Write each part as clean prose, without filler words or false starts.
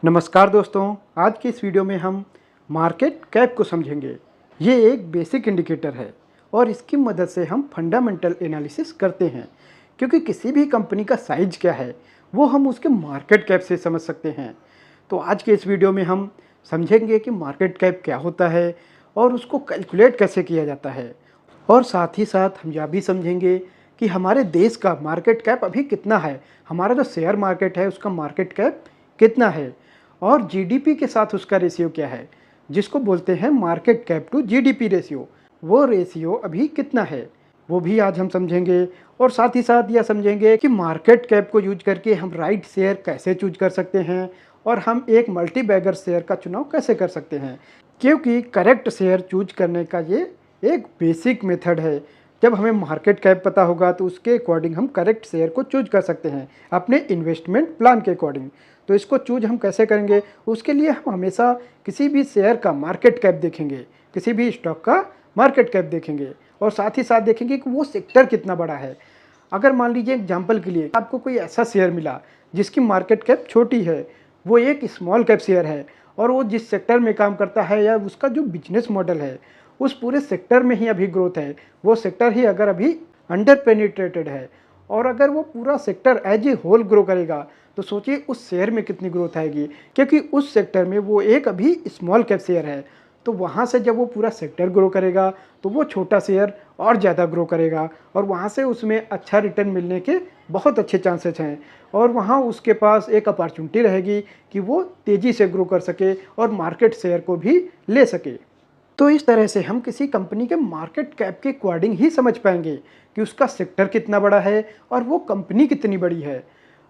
नमस्कार दोस्तों, आज की इस वीडियो में हम मार्केट कैप को समझेंगे। ये एक बेसिक इंडिकेटर है और इसकी मदद से हम फंडामेंटल एनालिसिस करते हैं, क्योंकि किसी भी कंपनी का साइज क्या है वो हम उसके मार्केट कैप से समझ सकते हैं। तो आज के इस वीडियो में हम समझेंगे कि मार्केट कैप क्या होता है और उसको कैलकुलेट कैसे किया जाता है, और साथ ही साथ हम यह भी समझेंगे कि हमारे देश का मार्केट कैप अभी कितना है, हमारा जो शेयर मार्केट है उसका मार्केट कैप कितना है, और जीडीपी के साथ उसका रेशियो क्या है, जिसको बोलते हैं market cap to GDP ratio. वो रेशियो अभी कितना है वो भी आज हम समझेंगे। और साथ ही साथ यह समझेंगे कि मार्केट कैप को यूज करके हम राइट शेयर कैसे चूज कर सकते हैं और हम एक मल्टी बैगर शेयर का चुनाव कैसे कर सकते हैं, क्योंकि करेक्ट शेयर चूज करने का ये एक बेसिक मेथड है। जब हमें मार्केट कैप पता होगा तो उसके अकॉर्डिंग हम करेक्ट शेयर को चूज कर सकते हैं अपने इन्वेस्टमेंट प्लान के अकॉर्डिंग। तो इसको चूज हम कैसे करेंगे, उसके लिए हम हमेशा किसी भी शेयर का मार्केट कैप देखेंगे, किसी भी स्टॉक का मार्केट कैप देखेंगे, और साथ ही साथ देखेंगे कि वो सेक्टर कितना बड़ा है। अगर मान लीजिए एग्जाम्पल के लिए आपको कोई ऐसा शेयर मिला जिसकी मार्केट कैप छोटी है, वो एक स्मॉल कैप शेयर है, और वो जिस सेक्टर में काम करता है या उसका जो बिजनेस मॉडल है उस पूरे सेक्टर में ही अभी ग्रोथ है, वो सेक्टर ही अगर अभी अंडर पेनिट्रेटेड है, और अगर वो पूरा sector as a whole grow करेगा तो सोचिए उस शेयर में कितनी ग्रोथ आएगी, क्योंकि उस सेक्टर में वो एक अभी स्मॉल कैप शेयर है। तो वहाँ से जब वो पूरा सेक्टर ग्रो करेगा तो वो छोटा शेयर और ज़्यादा ग्रो करेगा, और वहाँ से उसमें अच्छा रिटर्न मिलने के बहुत अच्छे चांसेस हैं, और वहाँ उसके पास एक अपॉर्चुनिटी रहेगी कि वो तेज़ी से ग्रो कर सके और मार्केट शेयर को भी ले सके। तो इस तरह से हम किसी कंपनी के मार्केट कैप के अकॉर्डिंग ही समझ पाएंगे कि उसका सेक्टर कितना बड़ा है और वो कंपनी कितनी बड़ी है,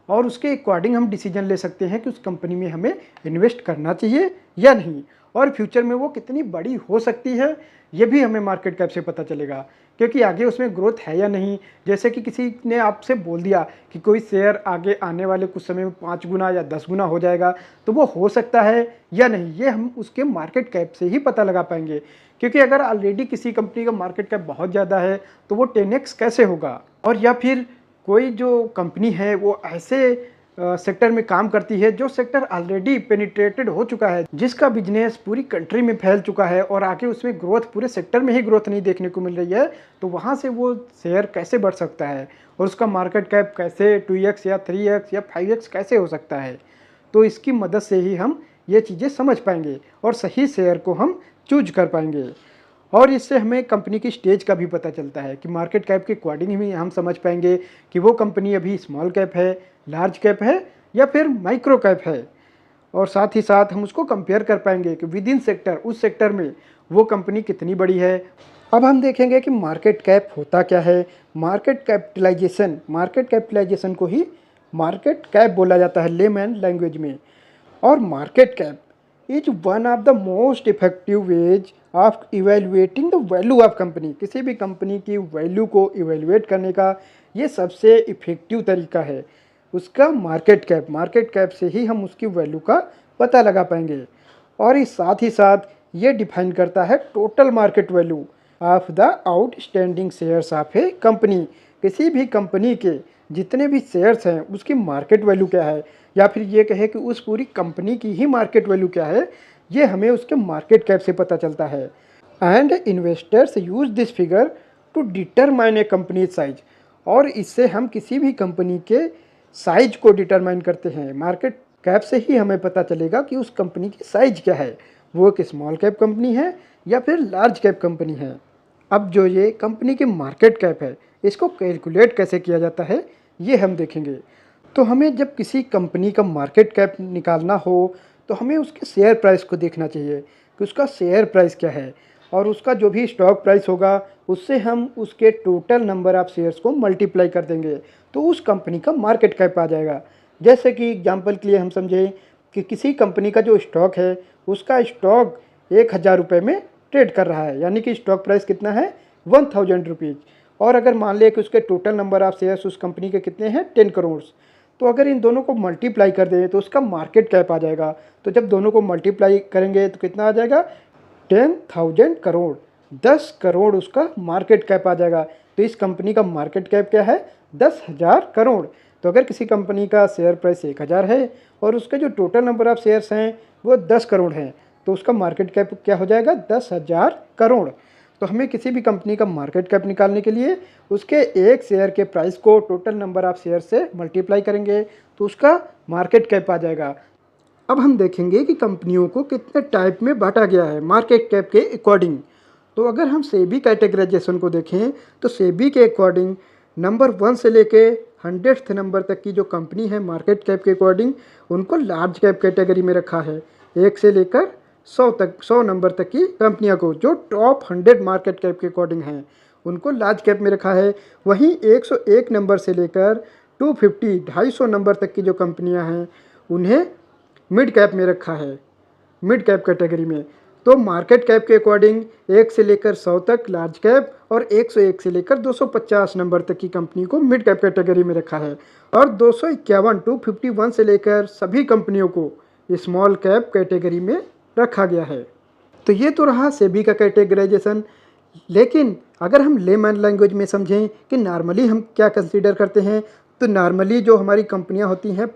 और उसके अकॉर्डिंग हम डिसीजन ले सकते हैं कि उस कंपनी में हमें इन्वेस्ट करना चाहिए या नहीं, और फ्यूचर में वो कितनी बड़ी हो सकती है ये भी हमें मार्केट कैप से पता चलेगा, क्योंकि आगे उसमें ग्रोथ है या नहीं। जैसे कि किसी ने आपसे बोल दिया कि कोई शेयर आगे आने वाले कुछ समय में 5 गुना या 10 गुना हो जाएगा, तो वो हो सकता है या नहीं ये हम उसके मार्केट कैप से ही पता लगा पाएंगे। क्योंकि अगर ऑलरेडी किसी कंपनी का मार्केट कैप बहुत ज़्यादा है तो वो 10x कैसे होगा, और या फिर कोई जो कंपनी है वो ऐसे सेक्टर में काम करती है जो सेक्टर ऑलरेडी पेनिट्रेटेड हो चुका है, जिसका बिजनेस पूरी कंट्री में फैल चुका है और आगे उसमें ग्रोथ पूरे सेक्टर में ही ग्रोथ नहीं देखने को मिल रही है, तो वहाँ से वो शेयर कैसे बढ़ सकता है और उसका मार्केट कैप कैसे 2x या 3x या 5x कैसे हो सकता है। तो इसकी मदद से ही हम ये चीज़ें समझ पाएंगे और सही शेयर को हम चूज कर पाएंगे। और इससे हमें कंपनी की स्टेज का भी पता चलता है कि मार्केट कैप के अकॉर्डिंग ही हम समझ पाएंगे कि वो कंपनी अभी स्मॉल कैप है, लार्ज कैप है या फिर माइक्रो कैप है, और साथ ही साथ हम उसको कंपेयर कर पाएंगे कि विद इन सेक्टर उस सेक्टर में वो कंपनी कितनी बड़ी है। अब हम देखेंगे कि मार्केट कैप होता क्या है। मार्केट कैपिटलाइजेशन को ही मार्केट कैप बोला जाता है लेमैन लैंग्वेज में। और market cap is one of the most effective ways of evaluating the value of company. किसी भी कंपनी की वैल्यू को इवेल्युएट करने का ये सबसे इफेक्टिव तरीका है उसका मार्केट कैप से ही हम उसकी वैल्यू का पता लगा पाएंगे। और इस साथ ही साथ ये डिफाइन करता है total market value of the outstanding shares of A company. किसी भी कंपनी के जितने भी शेयर्स हैं उसकी मार्केट वैल्यू क्या है, या फिर ये कहे कि उस पूरी कंपनी की ही मार्केट वैल्यू क्या है, ये हमें उसके मार्केट कैप से पता चलता है। And investors use this figure to determine a company size. और इससे हम किसी भी कंपनी के साइज को डिटरमाइन करते हैं। मार्केट कैप से ही हमें पता चलेगा कि उस कंपनी की साइज क्या है, वो एक स्मॉल कैप कंपनी है या फिर लार्ज कैप कंपनी है। अब जो ये कंपनी की मार्केट कैप है इसको कैलकुलेट कैसे किया जाता है ये हम देखेंगे। तो हमें जब किसी कंपनी का मार्केट कैप निकालना हो तो हमें उसके शेयर प्राइस को देखना चाहिए कि उसका शेयर प्राइस क्या है, और उसका जो भी स्टॉक प्राइस होगा उससे हम उसके टोटल नंबर ऑफ शेयर्स को मल्टीप्लाई कर देंगे तो उस कंपनी का मार्केट कैप आ जाएगा। जैसे कि एग्जांपल के लिए हम समझें कि किसी कंपनी का जो स्टॉक है उसका स्टॉक 1000 रुपये में ट्रेड कर रहा है, यानी कि स्टॉक प्राइस कितना है 1000 रुपीज़। और अगर मान लिया कि उसके टोटल नंबर ऑफ शेयर्स उस कंपनी के कितने हैं 10 करोड़, तो अगर इन दोनों को मल्टीप्लाई कर दें तो उसका मार्केट कैप आ जाएगा। तो जब दोनों को मल्टीप्लाई करेंगे तो कितना आ जाएगा 10,000 करोड़, 10 करोड़ उसका मार्केट कैप आ जाएगा। तो इस कंपनी का मार्केट कैप क्या है 10,000 करोड़। तो अगर किसी कंपनी का शेयर प्राइस 1000 है और उसका जो टोटल नंबर ऑफ शेयर्स हैं वो 10 करोड़ हैं, तो उसका मार्केट कैप क्या हो जाएगा, 10,000 करोड़। तो हमें किसी भी कंपनी का मार्केट कैप निकालने के लिए उसके एक शेयर के प्राइस को टोटल नंबर ऑफ शेयर से मल्टीप्लाई करेंगे तो उसका मार्केट कैप आ जाएगा। अब हम देखेंगे कि कंपनियों को कितने टाइप में बांटा गया है मार्केट कैप के अकॉर्डिंग। तो अगर हम सेबी कैटेगराइजेशन को देखें तो सेबी के अकॉर्डिंग नंबर 1 से लेके 100th नंबर तक की जो कंपनी है मार्केट कैप के अकॉर्डिंग उनको लार्ज कैप कैटेगरी में रखा है। 1 से लेकर 100 नंबर तक की कंपनियों को जो टॉप 100 मार्केट कैप के अकॉर्डिंग हैं उनको लार्ज कैप में रखा है। वहीं 101 नंबर से लेकर 250 नंबर तक की जो कंपनियां हैं उन्हें मिड कैप में रखा है, मिड कैप कैटेगरी में। तो मार्केट कैप के अकॉर्डिंग 1 से लेकर 100 तक लार्ज कैप और 101 से लेकर 250 नंबर तक की कंपनी को मिड कैप कैटेगरी में रखा है और 251 से लेकर सभी कंपनियों को स्मॉल कैप कैटेगरी में रखा गया है। तो ये तो रहा सेबी का कैटेगराइजेशन। लेकिन अगर हम लेमैन लैंग्वेज में समझें कि नॉर्मली हम क्या कंसीडर करते हैं, तो नॉर्मली जो हमारी कंपनियां होती हैं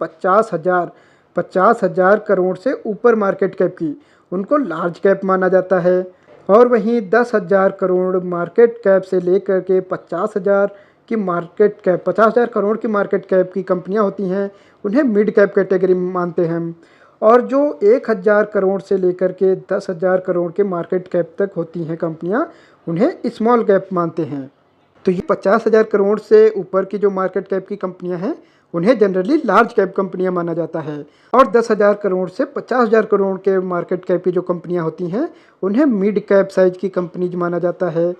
50,000 करोड़ से ऊपर मार्केट कैप की, उनको लार्ज कैप माना जाता है। और वहीं 10,000 करोड़ मार्केट कैप से लेकर के 50,000 करोड़ की मार्केट कैप की कंपनियां होती हैं उन्हें मिड कैप कैटेगरी में मानते हैं। और जो 1,000 करोड़ से लेकर के 10,000 करोड़ के मार्केट कैप तक होती हैं कंपनियां उन्हें स्मॉल कैप मानते हैं। तो ये 50,000 करोड़ से ऊपर की जो मार्केट कैप की कंपनियां हैं उन्हें जनरली लार्ज कैप कंपनियां माना जाता है। और 10,000 करोड़ से 50,000 करोड़ के मार्केट कैप की जो कंपनियां होती हैं उन्हें मिड कैप साइज की कंपनीज माना जाता है।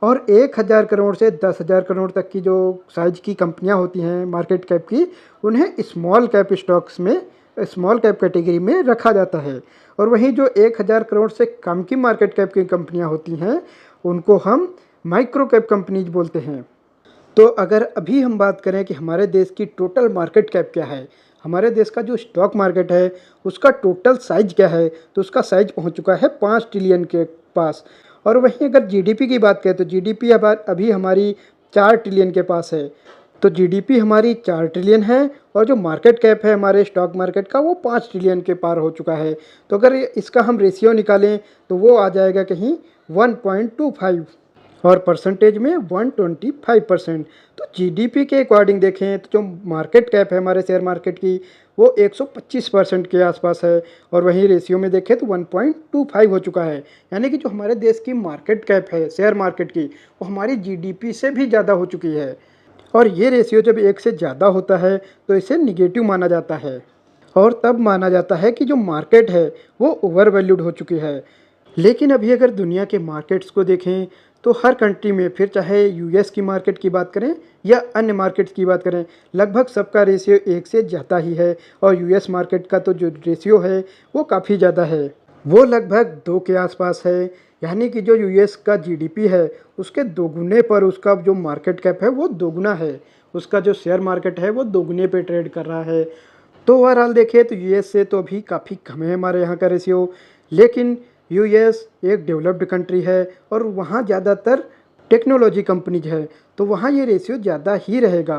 और 1,000 करोड़ से 10,000 करोड़ तक की जो साइज की कंपनियां होती हैं मार्केट कैप की उन्हें स्मॉल कैप स्टॉक्स में, स्मॉल कैप कैटेगरी में रखा जाता है। और वहीं जो 1,000 करोड़ से कम की मार्केट कैप की कंपनियां होती हैं उनको हम माइक्रो कैप कंपनीज बोलते हैं। तो अगर अभी हम बात करें कि हमारे देश की टोटल मार्केट कैप क्या है, हमारे देश का जो स्टॉक मार्केट है उसका टोटल साइज क्या है, तो उसका साइज पहुंच चुका है 5 ट्रिलियन के पास। और वहीं अगर जीडीपी की बात करें तो जीडीपी अभी हमारी 4 ट्रिलियन के पास है। तो जीडीपी हमारी 4 ट्रिलियन है और जो मार्केट कैप है हमारे स्टॉक मार्केट का वो 5 ट्रिलियन के पार हो चुका है। तो अगर इसका हम रेशियो निकालें तो वो आ जाएगा कहीं 1.25 और परसेंटेज में 125%। तो जीडीपी के अकॉर्डिंग देखें तो जो मार्केट कैप है हमारे शेयर मार्केट की वो 125% के आसपास है। और वहीं रेशियो में देखें तो 1.25 हो चुका है। यानी कि जो हमारे देश की मार्केट कैप है शेयर मार्केट की वो हमारी जीडीपी से भी ज़्यादा हो चुकी है। और ये रेशियो जब 1 से ज़्यादा होता है तो इसे निगेटिव माना जाता है और तब माना जाता है कि जो मार्केट है वो ओवर वैल्यूड हो चुकी है। लेकिन अभी अगर दुनिया के मार्केट्स को देखें तो हर कंट्री में, फिर चाहे यूएस की मार्केट की बात करें या अन्य मार्केट्स की बात करें, लगभग सबका रेशियो 1 से ज़्यादा ही है। और यूएस मार्केट का तो जो रेशियो है वो काफ़ी ज़्यादा है, वो लगभग 2 के आसपास है। यानी कि जो यूएस का जीडीपी है उसके दोगुने पर उसका जो मार्केट कैप है वो दोगुना है, उसका जो शेयर मार्केट है वो दोगुने पे ट्रेड कर रहा है। तो ओवरऑल देखें तो यूएस से तो अभी काफ़ी कम है हमारे यहाँ का रेशियो। लेकिन यूएस एक डेवलप्ड कंट्री है और वहाँ ज़्यादातर टेक्नोलॉजी कंपनीज है, तो वहाँ ये रेशियो ज़्यादा ही रहेगा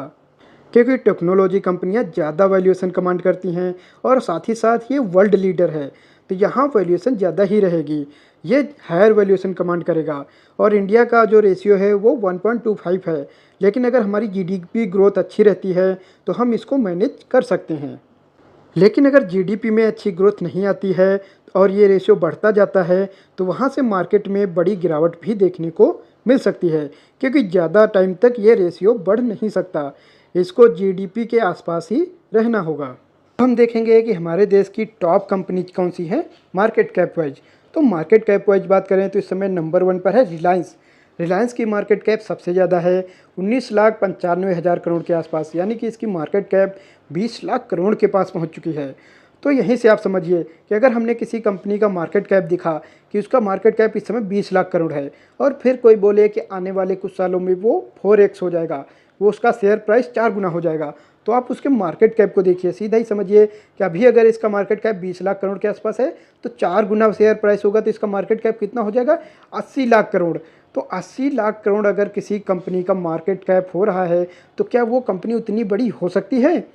क्योंकि टेक्नोलॉजी कंपनियाँ ज़्यादा वैल्यूएशन कमांड करती हैं और साथ ही साथ ये वर्ल्ड लीडर है, तो यहाँ वैल्यूएशन ज़्यादा ही रहेगी, ये हायर वैल्यूएशन कमांड करेगा। और इंडिया का जो रेशियो है वो 1.25 है। लेकिन अगर हमारी जीडीपी ग्रोथ अच्छी रहती है तो हम इसको मैनेज कर सकते हैं। लेकिन अगर जीडीपी में अच्छी ग्रोथ नहीं आती है और ये रेशियो बढ़ता जाता है तो वहाँ से मार्केट में बड़ी गिरावट भी देखने को मिल सकती है क्योंकि ज़्यादा टाइम तक ये रेशियो बढ़ नहीं सकता, इसको जीडीपी के आसपास ही रहना होगा। हम देखेंगे कि हमारे देश की टॉप कंपनीज कौन सी हैं मार्केट कैप वाइज। तो मार्केट कैप वाइज बात करें तो इस समय नंबर 1 पर है रिलायंस। रिलायंस की मार्केट कैप सबसे ज़्यादा है 19,95,000 करोड़ के आसपास, यानी कि इसकी मार्केट कैप 20 लाख करोड़ के पास पहुंच चुकी है। तो यहीं से आप समझिए कि अगर हमने किसी कंपनी का मार्केट कैप दिखा कि उसका मार्केट कैप इस समय 20 लाख करोड़ है और फिर कोई बोले कि आने वाले कुछ सालों में वो 4x हो जाएगा, वो उसका शेयर प्राइस 4 गुना हो जाएगा। तो आप उसके मार्केट कैप को देखिए, सीधा ही समझिए कि अभी अगर इसका मार्केट कैप 20 लाख करोड़ के आसपास है तो 4 गुना शेयर प्राइस होगा तो इसका मार्केट कैप कितना हो जाएगा, 80 लाख करोड़। तो 80 लाख करोड़ अगर किसी कंपनी का मार्केट कैप हो रहा है तो क्या वो कंपनी उतनी बड़ी हो सकती है,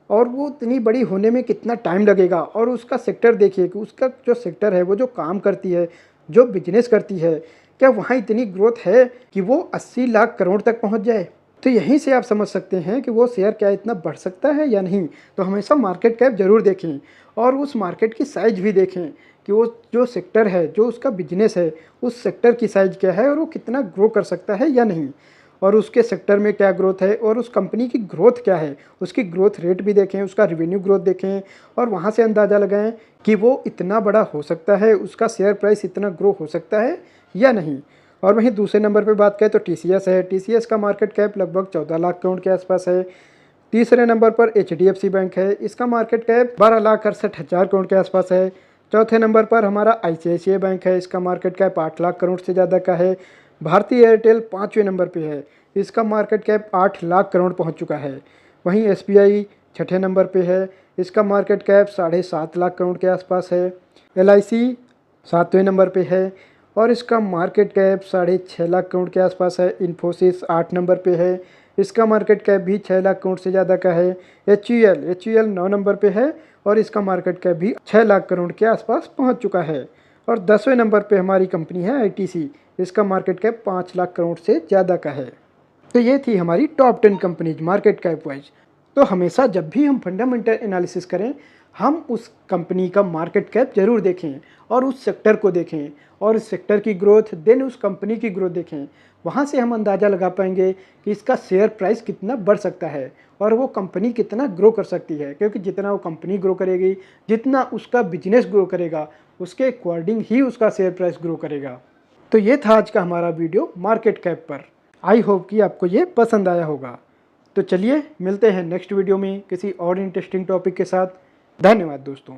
और वो उतनी बड़ी होने में कितना टाइम लगेगा। और उसका सेक्टर देखिए कि उसका जो सेक्टर है, वो जो काम करती है, जो बिजनेस करती है, क्या वहाँ इतनी ग्रोथ है कि वो 80 लाख करोड़ तक पहुँच जाए। तो यहीं से आप समझ सकते हैं कि वो शेयर क्या इतना बढ़ सकता है या नहीं। तो हमेशा मार्केट कैप ज़रूर देखें और उस मार्केट की साइज़ भी देखें कि वो जो सेक्टर है, जो उसका बिजनेस है, उस सेक्टर की साइज़ क्या है और वो कितना ग्रो कर सकता है या नहीं, और उसके सेक्टर में क्या ग्रोथ है और उस कंपनी की ग्रोथ क्या है, उसकी ग्रोथ रेट भी देखें, उसका रेवेन्यू ग्रोथ देखें और वहाँ से अंदाज़ा लगाएं कि वो इतना बड़ा हो सकता है, उसका शेयर प्राइस इतना ग्रो हो सकता है या नहीं। और वहीं दूसरे नंबर पे बात करें तो टीसीएस है। टीसीएस का मार्केट कैप लगभग 14 लाख करोड़ के आसपास है। तीसरे नंबर पर एचडीएफसी बैंक है, इसका मार्केट कैप 12,68,000 करोड़ के आसपास है। चौथे नंबर पर हमारा आईसीआईसीआई बैंक है, इसका मार्केट कैप 8 लाख करोड़ से ज़्यादा का है। भारतीय एयरटेल 5वें नंबर पे है, इसका मार्केट कैप 8 लाख करोड़ पहुंच चुका है। वहीं एसबीआई 6ठे नंबर पे है, इसका मार्केट कैप 7.5 लाख करोड़ के आसपास है। एलआईसी 7वें नंबर पे है और इसका मार्केट कैप 6.5 लाख करोड़ के आसपास है। इन्फोसिस 8 नंबर पे है, इसका मार्केट कैप भी 6 लाख करोड़ से ज़्यादा का है। एचयूएल 9 नंबर पे है और इसका मार्केट कैप भी 6 लाख करोड़ के आसपास पहुंच चुका है। और 10वें नंबर पे हमारी कंपनी है आईटीसी, इसका मार्केट कैप 5 लाख करोड़ से ज़्यादा का है। तो ये थी हमारी top 10 companies market cap wise. तो हमेशा जब भी हम फंडामेंटल एनालिसिस करें, हम उस कंपनी का मार्केट कैप जरूर देखें और उस सेक्टर को देखें और उस सेक्टर की ग्रोथ, देन उस कंपनी की ग्रोथ देखें। वहाँ से हम अंदाज़ा लगा पाएंगे कि इसका शेयर प्राइस कितना बढ़ सकता है और वो कंपनी कितना ग्रो कर सकती है, क्योंकि जितना वो कंपनी ग्रो करेगी, जितना उसका बिजनेस ग्रो करेगा, उसके अकॉर्डिंग ही उसका शेयर प्राइस ग्रो करेगा। तो ये था आज का हमारा वीडियो मार्केट कैप पर। आई होप कि आपको ये पसंद आया होगा। तो चलिए मिलते हैं नेक्स्ट वीडियो में किसी और इंटरेस्टिंग टॉपिक के साथ। धन्यवाद दोस्तों।